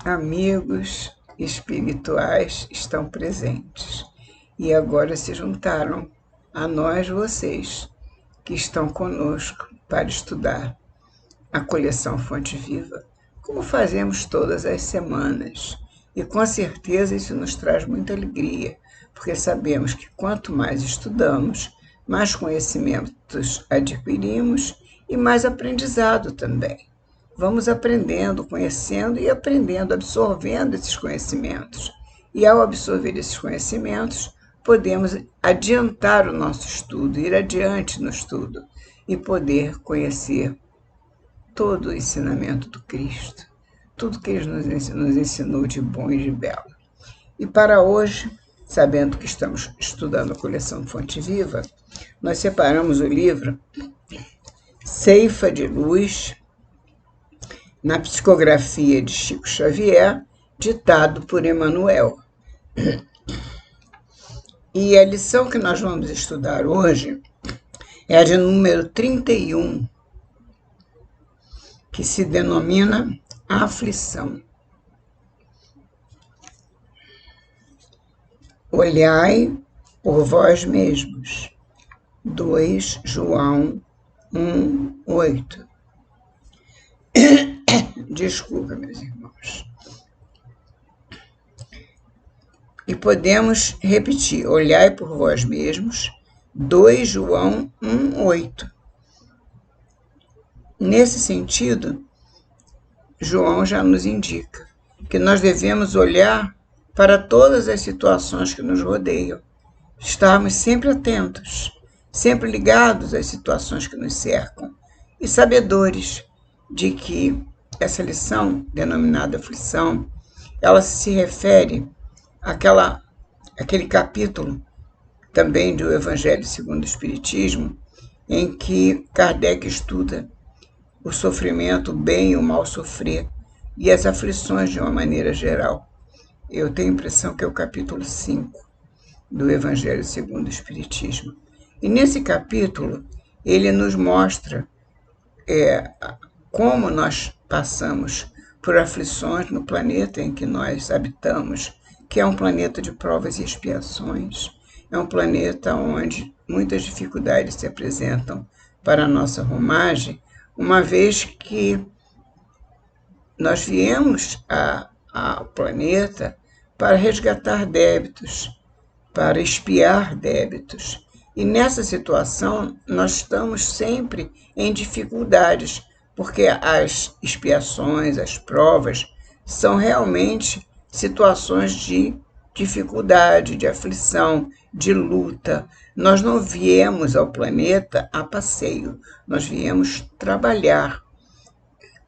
amigos espirituais estão presentes e agora se juntaram a nós, vocês, que estão conosco para estudar a coleção Fonte Viva, como fazemos todas as semanas. E com certeza isso nos traz muita alegria, porque sabemos que quanto mais estudamos, mais conhecimentos adquirimos e mais aprendizado também. Vamos aprendendo, conhecendo e aprendendo, absorvendo esses conhecimentos. E ao absorver esses conhecimentos, podemos adiantar o nosso estudo, ir adiante no estudo e poder conhecer todo o ensinamento do Cristo, tudo que ele nos ensinou de bom e de belo. E para hoje, sabendo que estamos estudando a coleção Fonte Viva, nós separamos o livro Ceifa de Luz, na psicografia de Chico Xavier, ditado por Emmanuel. E a lição que nós vamos estudar hoje é a de número 31, que se denomina aflição. Olhai por vós mesmos. 2 João 1:8. Desculpa, meus irmãos. E podemos repetir, olhai por vós mesmos, 2 João 1:8. Nesse sentido, João já nos indica que nós devemos olhar para todas as situações que nos rodeiam, estarmos sempre atentos, sempre ligados às situações que nos cercam e sabedores de que essa lição, denominada aflição, ela se refere àquele capítulo também do Evangelho segundo o Espiritismo, em que Kardec estuda o sofrimento, o bem e o mal sofrer, e as aflições de uma maneira geral. Eu tenho a impressão que é o capítulo 5 do Evangelho segundo o Espiritismo. E nesse capítulo, ele nos mostra como nós passamos por aflições no planeta em que nós habitamos, que é um planeta de provas e expiações, é um planeta onde muitas dificuldades se apresentam para a nossa romagem, uma vez que nós viemos ao planeta para resgatar débitos, para expiar débitos. E nessa situação, nós estamos sempre em dificuldades, porque as expiações, as provas, são realmente situações de dificuldade, de aflição, de luta. Nós não viemos ao planeta a passeio, nós viemos trabalhar,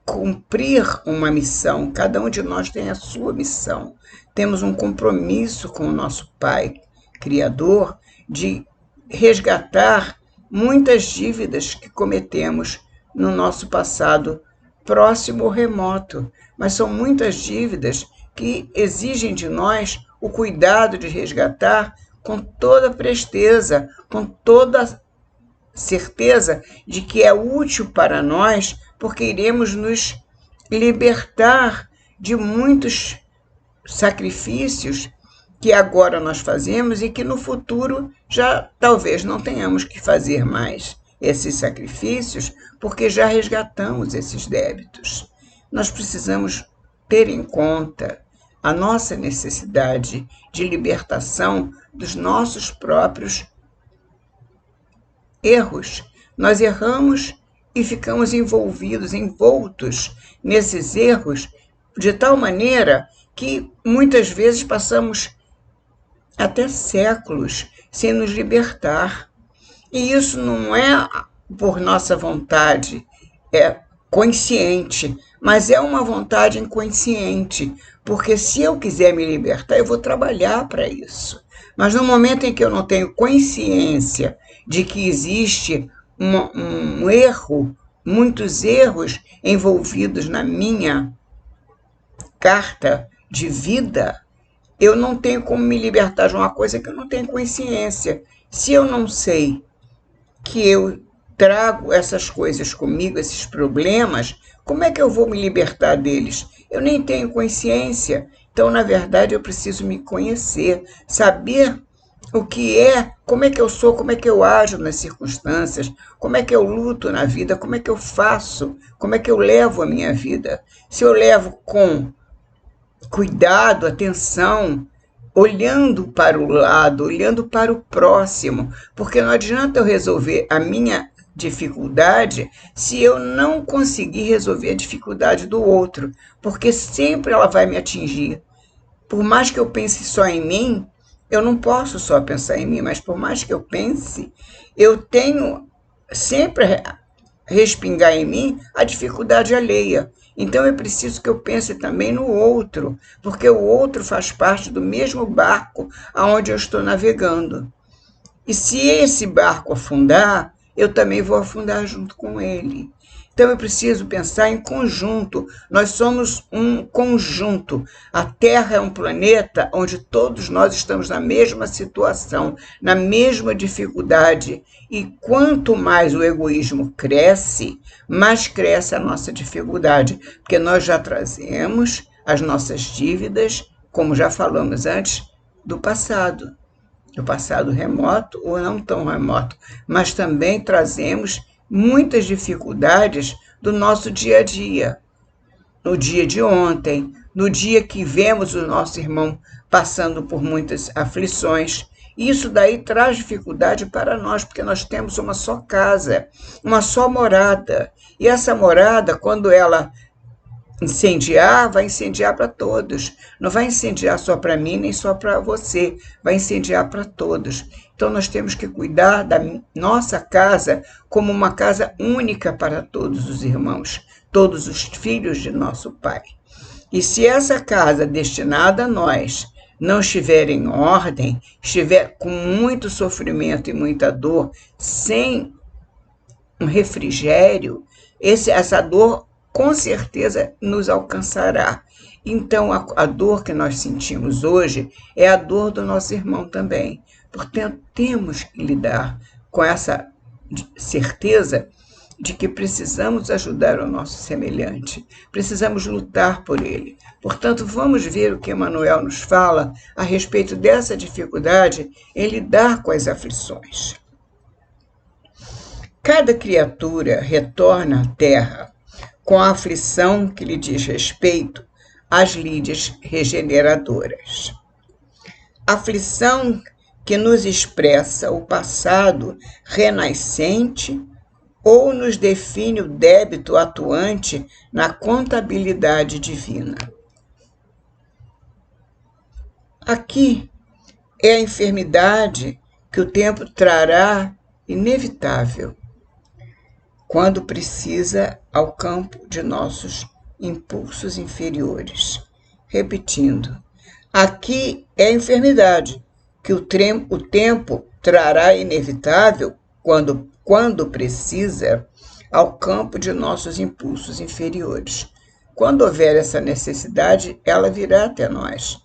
cumprir uma missão. Cada um de nós tem a sua missão. Temos um compromisso com o nosso Pai Criador de resgatar muitas dívidas que cometemos no nosso passado próximo ou remoto, mas são muitas dívidas que exigem de nós o cuidado de resgatar com toda presteza, com toda certeza de que é útil para nós, porque iremos nos libertar de muitos sacrifícios que agora nós fazemos e que no futuro já talvez não tenhamos que fazer mais esses sacrifícios, porque já resgatamos esses débitos. Nós precisamos ter em conta a nossa necessidade de libertação dos nossos próprios erros. Nós erramos e ficamos envoltos nesses erros, de tal maneira que muitas vezes passamos até séculos sem nos libertar. E isso não é por nossa vontade, é consciente, mas é uma vontade inconsciente, porque se eu quiser me libertar, eu vou trabalhar para isso. Mas no momento em que eu não tenho consciência de que existe um erro, muitos erros envolvidos na minha carta de vida, eu não tenho como me libertar de uma coisa que eu não tenho consciência. Se eu não sei que eu trago essas coisas comigo, esses problemas, como é que eu vou me libertar deles? Eu nem tenho consciência. Então, na verdade, eu preciso me conhecer, saber o que é, como é que eu sou, como é que eu ajo nas circunstâncias, como é que eu luto na vida, como é que eu faço, como é que eu levo a minha vida. Se eu levo com cuidado, atenção, olhando para o lado, olhando para o próximo, porque não adianta eu resolver a minha dificuldade se eu não conseguir resolver a dificuldade do outro, porque sempre ela vai me atingir. Por mais que eu pense só em mim, eu não posso só pensar em mim, mas por mais que eu pense, eu tenho sempre respingar em mim a dificuldade alheia. Então é preciso que eu pense também no outro, porque o outro faz parte do mesmo barco aonde eu estou navegando. E se esse barco afundar, eu também vou afundar junto com ele. Então eu preciso pensar em conjunto. Nós somos um conjunto. A Terra é um planeta onde todos nós estamos na mesma situação, na mesma dificuldade. E quanto mais o egoísmo cresce, mais cresce a nossa dificuldade, porque nós já trazemos as nossas dívidas, como já falamos antes, do passado remoto ou não tão remoto, mas também trazemos muitas dificuldades do nosso dia a dia, no dia de ontem, no dia que vemos o nosso irmão passando por muitas aflições. Isso daí traz dificuldade para nós, porque nós temos uma só casa, uma só morada. E essa morada, quando ela incendiar, vai incendiar para todos. Não vai incendiar só para mim, nem só para você. Vai incendiar para todos. Então, nós temos que cuidar da nossa casa como uma casa única para todos os irmãos, todos os filhos de nosso Pai. E se essa casa destinada a nós não estiver em ordem, estiver com muito sofrimento e muita dor, sem um refrigério, essa dor com certeza nos alcançará. Então, a dor que nós sentimos hoje é a dor do nosso irmão também. Portanto, temos que lidar com essa certeza de que precisamos ajudar o nosso semelhante, precisamos lutar por ele. Portanto, vamos ver o que Emmanuel nos fala a respeito dessa dificuldade em lidar com as aflições. Cada criatura retorna à Terra com a aflição que lhe diz respeito às lides regeneradoras. Aflição que nos expressa o passado renascente ou nos define o débito atuante na contabilidade divina. Aqui é a enfermidade que o tempo trará inevitável, quando precisa ao campo de nossos impulsos inferiores. Repetindo, aqui é a enfermidade que o tempo trará inevitável quando precisa ao campo de nossos impulsos inferiores. Quando houver essa necessidade, ela virá até nós.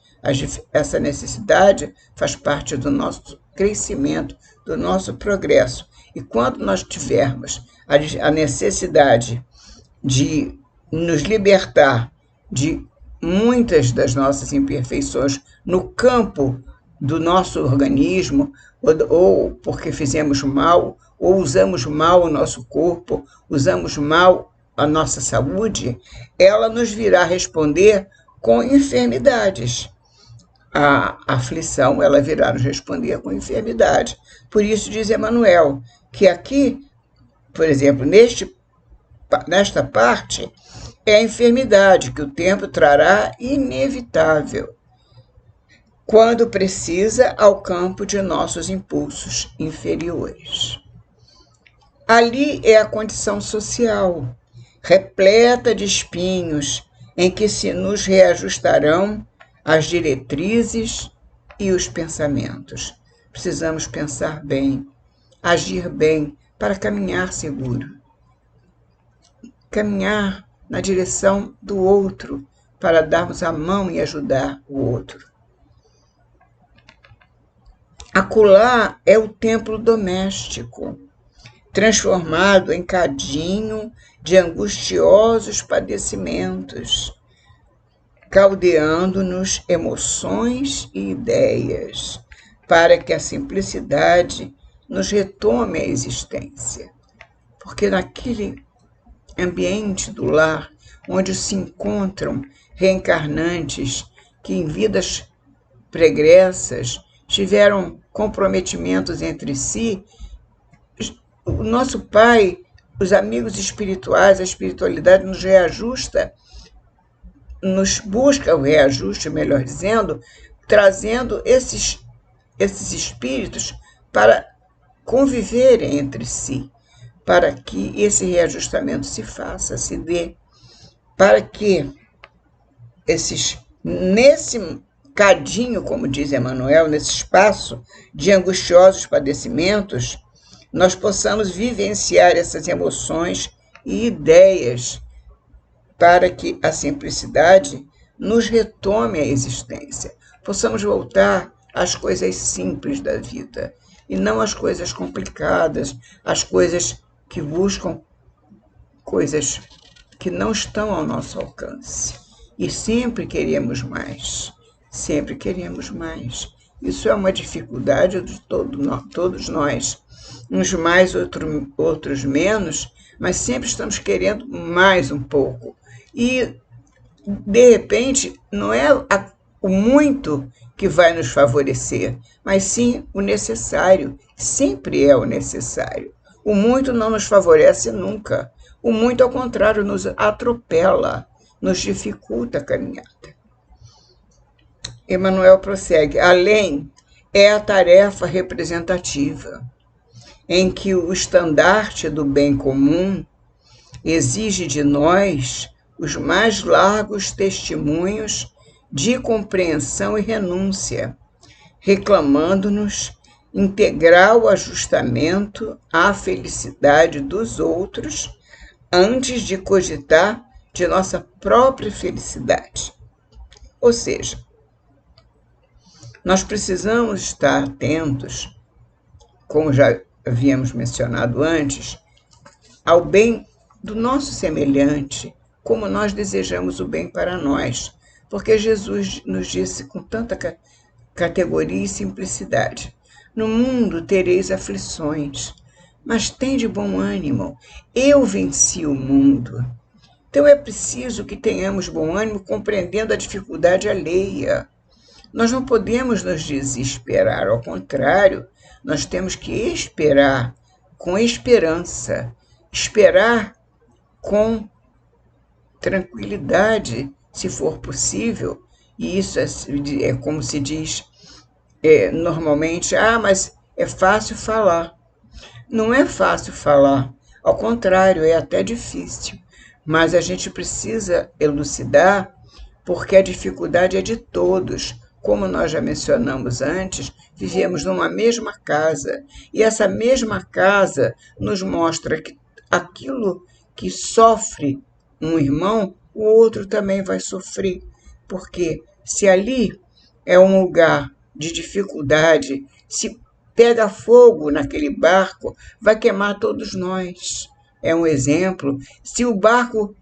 Essa necessidade faz parte do nosso crescimento, do nosso progresso. E quando nós tivermos a necessidade de nos libertar de muitas das nossas imperfeições no campo do nosso organismo, ou porque fizemos mal, ou usamos mal o nosso corpo, usamos mal a nossa saúde, ela nos virá responder com enfermidades. A aflição, ela virá nos responder com enfermidade. Por isso diz Emmanuel, que aqui, por exemplo, nesta parte, é a enfermidade que o tempo trará inevitável, quando precisa ao campo de nossos impulsos inferiores. Ali é a condição social, repleta de espinhos, em que se nos reajustarão as diretrizes e os pensamentos. Precisamos pensar bem, agir bem para caminhar seguro. Caminhar na direção do outro, para darmos a mão e ajudar o outro. Acolá é o templo doméstico. transformado em cadinho de angustiosos padecimentos, caldeando-nos emoções e ideias, para que a simplicidade nos retome a existência. Porque naquele ambiente do lar, onde se encontram reencarnantes que em vidas pregressas tiveram comprometimentos entre si, o nosso Pai, os amigos espirituais, a espiritualidade nos reajusta, nos busca o reajuste, melhor dizendo, trazendo esses espíritos para conviverem entre si, para que esse reajustamento se faça, se dê, para que nesse cadinho, como diz Emmanuel, nesse espaço de angustiosos padecimentos, nós possamos vivenciar essas emoções e ideias para que a simplicidade nos retome a existência. Possamos voltar às coisas simples da vida e não às coisas complicadas, às coisas que buscam coisas que não estão ao nosso alcance. E sempre queremos mais, sempre queremos mais. Isso é uma dificuldade de todos nós, uns mais, outros menos, mas sempre estamos querendo mais um pouco. E, de repente, não é o muito que vai nos favorecer, mas sim o necessário. Sempre é o necessário. O muito não nos favorece nunca. O muito, ao contrário, nos atropela, nos dificulta a caminhada. Emmanuel prossegue: além é a tarefa representativa, em que o estandarte do bem comum exige de nós os mais largos testemunhos de compreensão e renúncia, reclamando-nos integral ajustamento à felicidade dos outros antes de cogitar de nossa própria felicidade. Ou seja, nós precisamos estar atentos, como já havíamos mencionado antes, ao bem do nosso semelhante, como nós desejamos o bem para nós, porque Jesus nos disse com tanta categoria e simplicidade: no mundo tereis aflições, mas tende bom ânimo, eu venci o mundo. Então é preciso que tenhamos bom ânimo compreendendo a dificuldade alheia. Nós não podemos nos desesperar, ao contrário, nós temos que esperar com esperança, esperar com tranquilidade, se for possível, e isso é como se diz normalmente, mas é fácil falar. Não é fácil falar, ao contrário, é até difícil, mas a gente precisa elucidar, porque a dificuldade é de todos. Como nós já mencionamos antes, vivemos numa mesma casa, e essa mesma casa nos mostra que aquilo que sofre um irmão, o outro também vai sofrer, porque se ali é um lugar de dificuldade, se pega fogo naquele barco, vai queimar todos nós. É um exemplo. Se o barco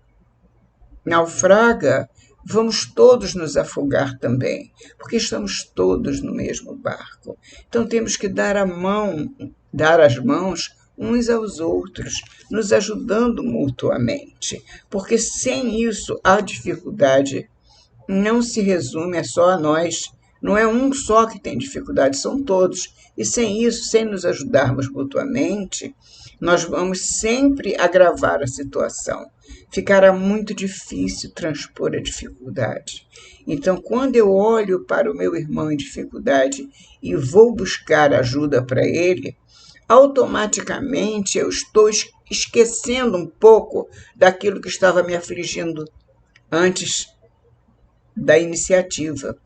naufraga, vamos todos nos afogar também, porque estamos todos no mesmo barco. Então temos que dar as mãos uns aos outros, nos ajudando mutuamente, porque sem isso a dificuldade não se resume só a nós. Não é um só que tem dificuldade, são todos. E sem isso, sem nos ajudarmos mutuamente, nós vamos sempre agravar a situação. Ficará muito difícil transpor a dificuldade. Então, quando eu olho para o meu irmão em dificuldade e vou buscar ajuda para ele, automaticamente eu estou esquecendo um pouco daquilo que estava me afligindo antes da iniciativa.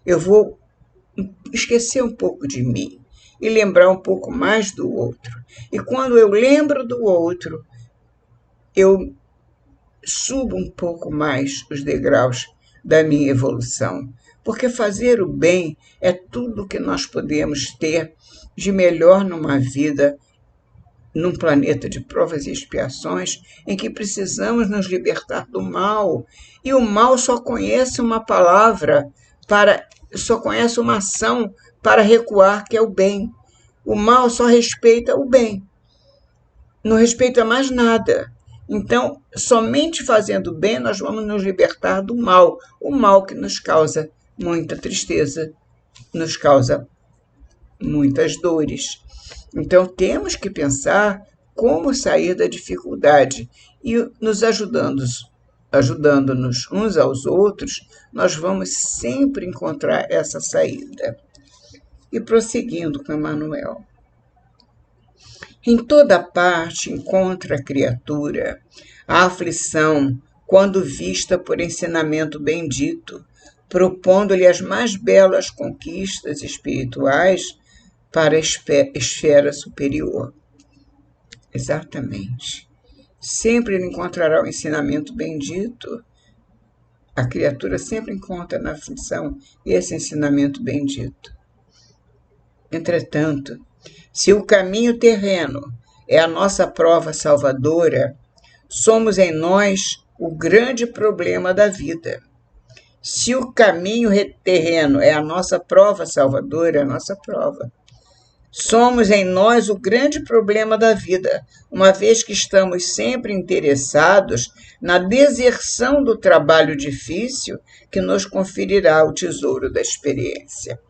Eu vou esquecer um pouco de mim e lembrar um pouco mais do outro. E quando eu lembro do outro, eu subo um pouco mais os degraus da minha evolução. Porque fazer o bem é tudo que nós podemos ter de melhor numa vida num planeta de provas e expiações em que precisamos nos libertar do mal. E o mal só conhece uma palavra, só conhece uma ação para recuar, que é o bem. O mal só respeita o bem, não respeita mais nada. Então, somente fazendo bem nós vamos nos libertar do mal, o mal que nos causa muita tristeza, nos causa muitas dores. Então, temos que pensar como sair da dificuldade e nos ajudando-nos uns aos outros, nós vamos sempre encontrar essa saída. E prosseguindo com Emmanuel. Em toda parte encontra a criatura a aflição, quando vista por ensinamento bendito, propondo-lhe as mais belas conquistas espirituais para a esfera superior. Exatamente. Sempre ele encontrará o ensinamento bendito. A criatura sempre encontra na aflição esse ensinamento bendito. Entretanto, se o caminho terreno é a nossa prova salvadora, somos em nós o grande problema da vida. Se o caminho terreno é a nossa prova salvadora, é a nossa prova, somos em nós o grande problema da vida, uma vez que estamos sempre interessados na deserção do trabalho difícil que nos conferirá o tesouro da experiência.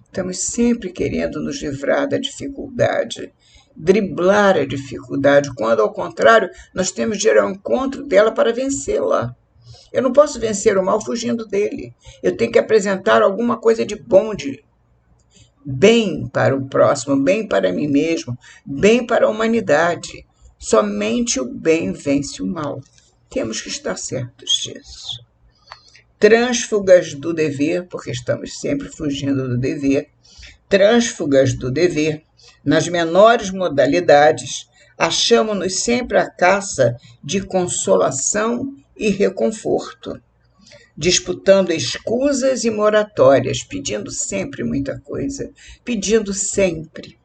Estamos sempre querendo nos livrar da dificuldade, driblar a dificuldade, quando, ao contrário, nós temos de ir ao encontro dela para vencê-la. Eu não posso vencer o mal fugindo dele. Eu tenho que apresentar alguma coisa de bom, de bem para o próximo, bem para mim mesmo, bem para a humanidade. Somente o bem vence o mal. Temos que estar certos disso. Trânsfugas do dever, porque estamos sempre fugindo do dever, trânsfugas do dever, nas menores modalidades, achamo-nos sempre à caça de consolação e reconforto, disputando escusas e moratórias, pedindo sempre muita coisa, pedindo sempre,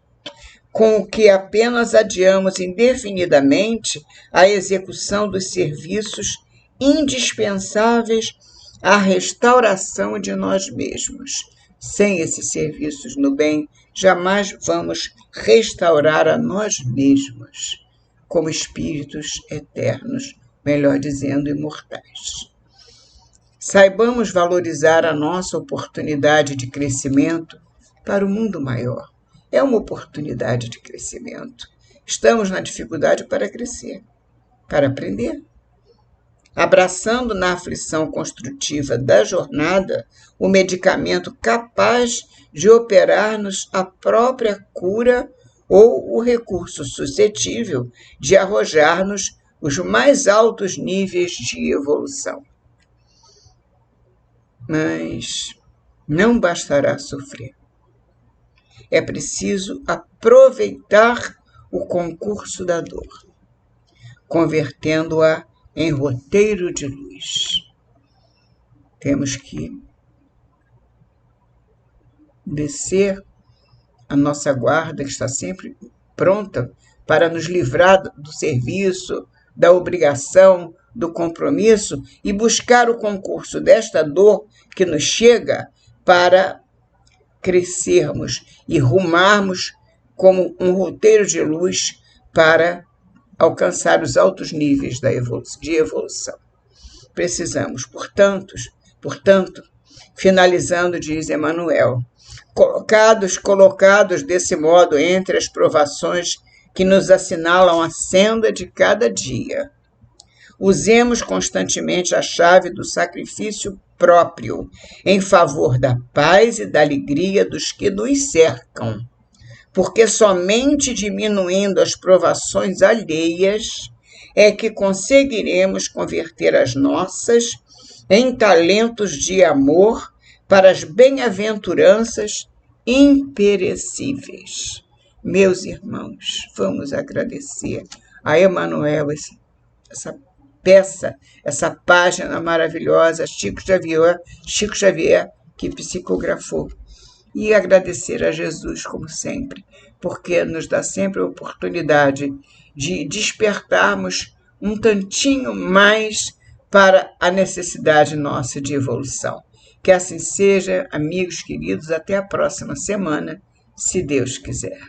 com o que apenas adiamos indefinidamente a execução dos serviços indispensáveis à restauração de nós mesmos. Sem esses serviços no bem, jamais vamos restaurar a nós mesmos, como espíritos eternos, melhor dizendo, imortais. Saibamos valorizar a nossa oportunidade de crescimento para o mundo maior. É uma oportunidade de crescimento. Estamos na dificuldade para crescer, para aprender. Abraçando na aflição construtiva da jornada o medicamento capaz de operar-nos a própria cura ou o recurso suscetível de arrojar-nos os mais altos níveis de evolução. Mas não bastará sofrer. É preciso aproveitar o concurso da dor, convertendo-a em roteiro de luz. Temos que descer a nossa guarda, que está sempre pronta para nos livrar do serviço, da obrigação, do compromisso, e buscar o concurso desta dor que nos chega para crescermos e rumarmos como um roteiro de luz para alcançar os altos níveis de evolução. Precisamos, portanto, finalizando, diz Emmanuel, colocados desse modo entre as provações que nos assinalam a senda de cada dia, usemos constantemente a chave do sacrifício próprio em favor da paz e da alegria dos que nos cercam, porque somente diminuindo as provações alheias é que conseguiremos converter as nossas em talentos de amor para as bem-aventuranças imperecíveis. Meus irmãos, vamos agradecer a Emmanuel essa peça, essa página maravilhosa, Chico Xavier, que psicografou. E agradecer a Jesus, como sempre, porque nos dá sempre a oportunidade de despertarmos um tantinho mais para a necessidade nossa de evolução. Que assim seja, amigos queridos, até a próxima semana, se Deus quiser.